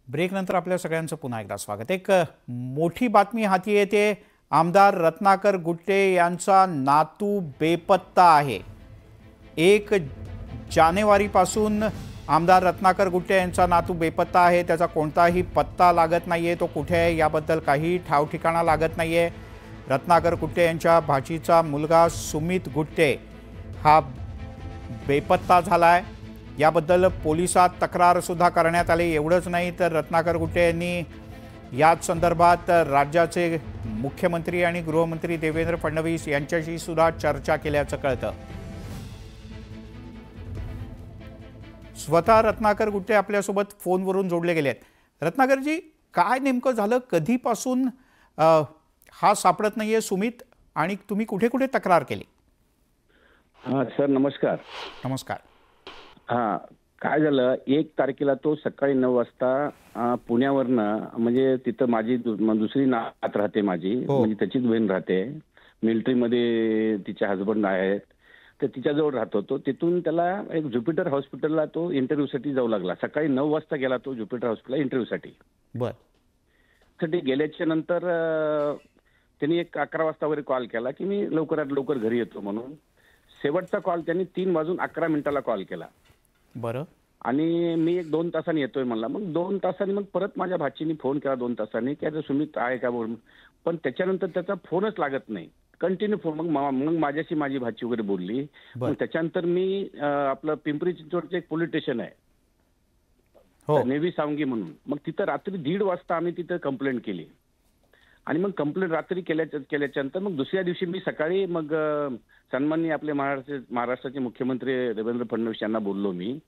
Break नंतर आपल्या सगळ्यांचं पुन्हा एकदा स्वागत। एक मोठी बातमी हाती येते। आमदार रत्नाकर गुट्टे यांचा नातू बेपत्ता आहे। 1 जानेवारीपासून आमदार रत्नाकर गुट्टे यांचा नातू बेपत्ता आहे। त्याचा कोणताही पत्ता लागत नाहीये, तो कुठे आहे याबद्दल काही ठाव ठिकाणा लागत नाहीये। रत्नाकर गुट्टे यांच्या भाचीचा मुलगा सुमित गुट्टे हा बेपत्ता झालाय। याबद्दल पोलिसात तक्रार सुद्धा करण्यात आली। एवढंच नाही तर रत्नाकर गुट्टे यांनी याच संदर्भात राज्याचे मुख्यमंत्री आणि गृहमंत्री देवेंद्र फडणवीस यांच्याशी सुद्धा चर्चा केल्याचं कळतं। स्वतः रत्नाकर गुट्टे आपल्यासोबत फोनवरून जोडले गेलेत। रत्नाकरजी, काय नेमकं झालं? कधीपासून हा सापडत नाहीये सुमित, आणि तुम्ही कुठे कुठे तक्रार केली? हां सर, नमस्कार। नमस्कार। हां, काय झालं, 1 तारखेला तो सकाळी 9 वाजता पुण्यावरनं, म्हणजे तिथं माझी दुसरी नात राहते माझी, म्हणजे त्याचीच बहीण राहते, मिलिटरीमध्ये तिचे हजबंड आहेत, तर तिच्याजवळ राहतो तो। तिथून त्याला एक ज्युपिटर हॉस्पिटलला तो इंटरव्ह्यूसाठी जाऊ लागला। सकाळी 9 वाजता गेला तो ज्युपिटर हॉस्पिटलला इंटरव्ह्यूसाठी। बरं। साठी गेल्याच्या नंतर त्यांनी एक 11 वाजता वगैरे कॉल केला की मी लवकरात लवकर घरी येतो म्हणून। शेवटचा कॉल त्यांनी 3:11 कॉल केला। बरं। आणि मी 1-2 तासांनी येतोय म्हणला। मग 2 तासांनी मग परत माझ्या भाचीने फोन केला 2 तासांनी की आता सुमित आहे का बोल, पण त्याच्यानंतर त्याचा फोनच लागत नाही, कंटिन्यू फोन। मग माझ्याशी माझी भाची वगैरे बोलली। मग त्याच्यानंतर मी आपलं पिंपरी चिंचवडचं एक पोलीस स्टेशन आहे नेव्ही सावंगी म्हणून, मग तिथं रात्री 1:30 वाजता आम्ही तिथं कंप्लेंट केली। आणि मग कंप्लेंट रात्री केल्याच्या नंतर मग दुसऱ्या दिवशी मी सकाळी मग सन्माननीय आपले महाराष्ट्राचे मुख्यमंत्री देवेंद्र फडणवीस यांना बोललो मी,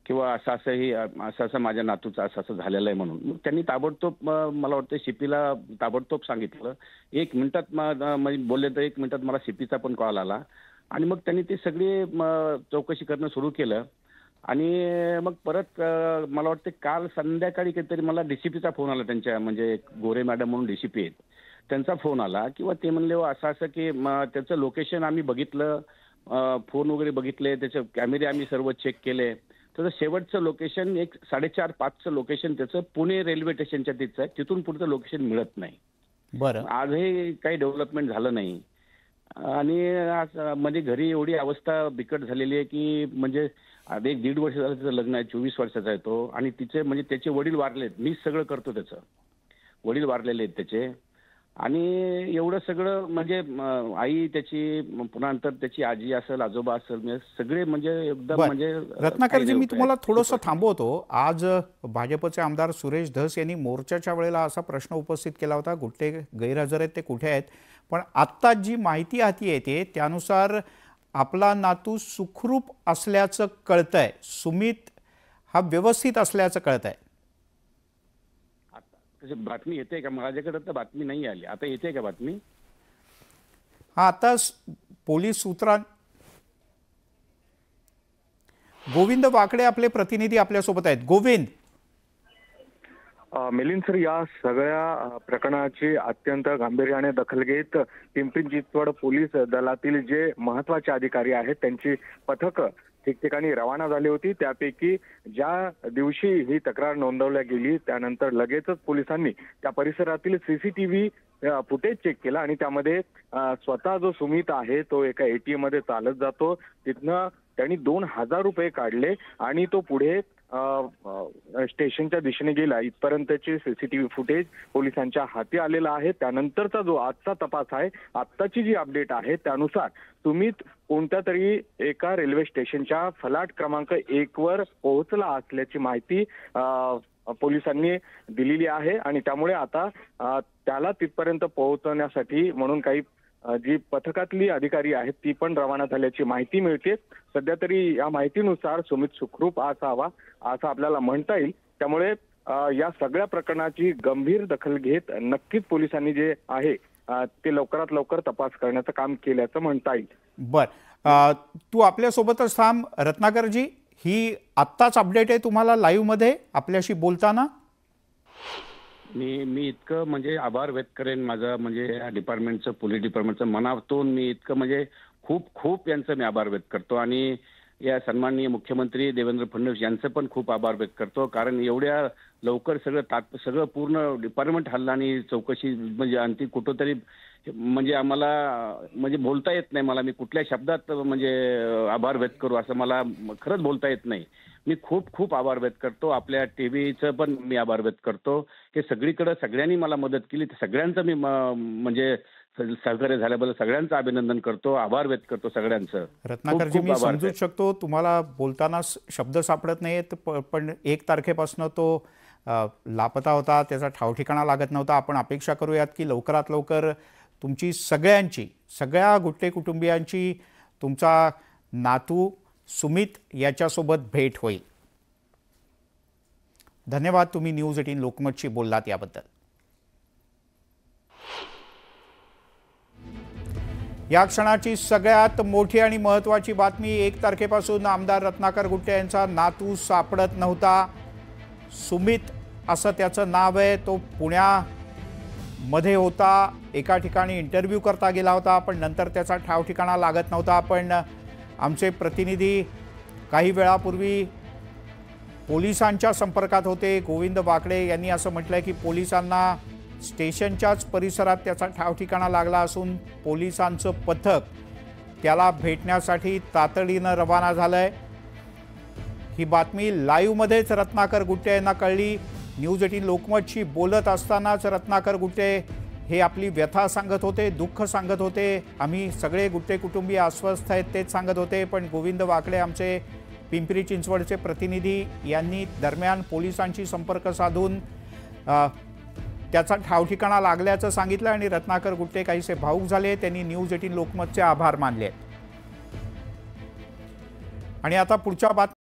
किंवा असं माझ्या नातूचं असं झालेलं आहे म्हणून। मग त्यांनी ताबडतोब मला वाटतं सीपीला ताबडतोब सांगितलं। 1 मिनिटात म्हणजे बोलले तर 1 मिनिटात मला सीपीचा पण कॉल आला। आणि मग त्यांनी ते सगळे चौकशी करणं सुरू केलं। आणि मग परत मला वाटतं काल संध्याकाळी काहीतरी मला डीसीपीचा फोन आला, त्यांच्या म्हणजे गोरे मॅडम म्हणून डीसीपी आहेत, त्यांचा फोन आला किंवा ते म्हणले असं की त्याचं लोकेशन आम्ही बघितलं, फोन वगैरे बघितले, त्याचे कॅमेरे आम्ही सर्व चेक केले। त्याचं शेवटचं लोकेशन 4:30-5चं लोकेशन त्याचं पुणे रेल्वे स्टेशनच्या तिथं आहे, तिथून पुढचं लोकेशन मिळत नाही। बरं। आजही काही डेव्हलपमेंट झालं नाही। आणि आज म्हणजे घरी एवढी अवस्था बिकट झालेली आहे की म्हणजे 1-1.5 वर्ष झालं त्याचं लग्न आहे, 24 वर्षाचा आहे तो। आणि तिचे म्हणजे त्याचे वडील वारलेत, मीच सगळं करतो, त्याचं वडील वारलेले आहेत त्याचे। आणि एवढं सगळं म्हणजे आई त्याची, पुन्हा नंतर त्याची आजी असेल, आजोबा असेल, सगळे म्हणजे एकदम म्हणजे। रत्नाकरजी, मी तुम्हाला थोडंसं थांबवतो। आज भाजपचे आमदार सुरेश धस यांनी मोर्चाच्या वेळेला असा प्रश्न उपस्थित केला होता, गुट्टे गैरहजर आहेत, ते कुठे आहेत? पण आत्ता जी माहिती हाती येते त्यानुसार आपला नातू सुखरूप असल्याचं कळतंय, सुमित हा व्यवस्थित असल्याचं कळतंय। बातमी येते का? माझ्याकडे तर बातमी नाही आली, आता येते का बातमी? हा, आता पोलीस सूत्रां गोविंद वाकडे आपले प्रतिनिधी आपल्यासोबत आहेत। गोविंद। मिलिंद सर, या सगळ्या प्रकरणाची अत्यंत गांभीर्याने दखल घेत पिंपरी चिंचवड पोलीस दलातील जे महत्त्वाचे अधिकारी आहेत त्यांची पथकं ठिकठिकाणी रवाना झाली होती। त्यापैकी ज्या दिवशी ही तक्रार नोंदवल्या गेली त्यानंतर लगेचच पोलिसांनी त्या परिसरातील सीसीटीव्ही फुटेज चेक केला आणि त्यामध्ये स्वतः जो सुमित आहे तो एका एटीएम मध्ये चालत जातो, तिथनं त्यांनी 2,000 रुपये काढले आणि तो पुढे स्टेशनच्या दिशेने गेला, इथपर्यंतचे सीसीटीव्ही फुटेज पोलिसांच्या हाती आलेला आहे। त्यानंतरचा जो आजचा तपास आहे, आत्ताची जी अपडेट आहे त्यानुसार सुमित कोणत्या तरी एका रेल्वे स्टेशनच्या फलाट क्रमांक 1 वर पोहोचला असल्याची माहिती पोलिसांनी दिलेली आहे। आणि त्यामुळे आता त्याला तिथपर्यंत पोहोचण्यासाठी म्हणून काही जी पथकातली अधिकारी आहेत ती पण रवाना झाल्याची माहिती मिळते। सध्या तरी या माहितीनुसार सुमित सुखरूप असावा असं आपल्याला म्हणता येईल। त्यामुळे या सगळ्या प्रकरणाची गंभीर दखल घेत नक्कीच पोलिसांनी जे आहे ते लवकरात लवकर तपास करण्याचं काम केल्याचं म्हणता येईल। बर, तू आपल्यासोबतच थांब। रत्नाकरजी, ही आत्ताच अपडेट आहे तुम्हाला लाईव्ह मध्ये आपल्याशी बोलताना? मी इतकं म्हणजे आभार व्यक्त करेन माझं, म्हणजे या डिपार्टमेंटचं, पोलीस डिपार्टमेंटचं मनातून मी इतकं म्हणजे खूप यांचं मी आभार व्यक्त करतो। आणि या सन्माननीय मुख्यमंत्री देवेंद्र फडणवीस यांचं पण खूप आभार व्यक्त करतो. कारण एवढ्या लवकर सगळं पूर्ण डिपार्टमेंट हल्ला आणि चौकशी म्हणजे आणखी कुठंतरी म्हणजे आम्हाला म्हणजे बोलता येत नाही. मला मी कुठल्या शब्दात म्हणजे आभार व्यक्त करू असं मला खरंच बोलता येत नाही. मी खूप खूप आभार व्यक्त करतो. आपल्या टीव्हीचं पण मी आभार व्यक्त करतो. हे सगळीकडे सगळ्यांनी मला मदत केली. सगळ्यांचं मी म्हणजे सहकार्य झाल्याबद्दल सगळ्यांचं अभिनंदन करतो, आभार व्यक्त करतो सगळ्यांचं. रत्नाकरजी, खूप मी आभार. समजू शकतो तुम्हाला बोलताना शब्द सापडत नाहीत, पण 1 तारखेपासून तो लापता होता, त्याचा ठावठिकाणा लागत नव्हता. आपण अपेक्षा करूयात की लवकरात लवकर तुमची सगळ्या गुट्टे कुटुंबियांची तुमचा नातू सुमित याच्यासोबत भेट होईल. धन्यवाद, तुम्ही न्यूज 18 लोकमतशी बोललात याबद्दल. या क्षणाची सगळ्यात मोठी आणि महत्त्वाची बातमी, 1 तारखेपासून आमदार रत्नाकर गुट्टे यांचा नातू सापडत नव्हता. सुमित असं त्याचं नाव आहे. तो पुण्यामध्ये होता, एका ठिकाणी इंटरव्ह्यू करता गेला होता, पण नंतर त्याचा ठाव ठिकाणा लागत नव्हता. पण आमचे प्रतिनिधी काही वेळापूर्वी पोलिसांच्या संपर्कात होते. गोविंद वाकडे यांनी असं म्हटलंय की पोलिसांना स्टेशनच्याच परिसरात त्याचा ठाव ठिकाणा लागला असून पोलिसांचं पथक त्याला भेटण्यासाठी तातडीनं रवाना झालंय. ही बातमी लाईव्हमध्येच रत्नाकर गुट्टे यांना कळली. न्यूज 18 लोकमतशी बोलत असतानाच रत्नाकर गुट्टे हे आपली व्यथा सांगत होते, दुःख सांगत होते. आम्ही सगळे गुट्टे कुटुंबीय अस्वस्थ आहेत तेच सांगत होते. पण गोविंद वाकडे आमचे पिंपरी चिंचवडचे प्रतिनिधी यांनी दरम्यान पोलिसांशी संपर्क साधून त्याचा ठाव ठिकाणा लागल्याचं सांगितलं आणि रत्नाकर गुट्टे काहीसे भावूक झाले. त्यांनी न्यूज 18 लोकमतचे आभार मानले. आणि आता पुढच्या बातमी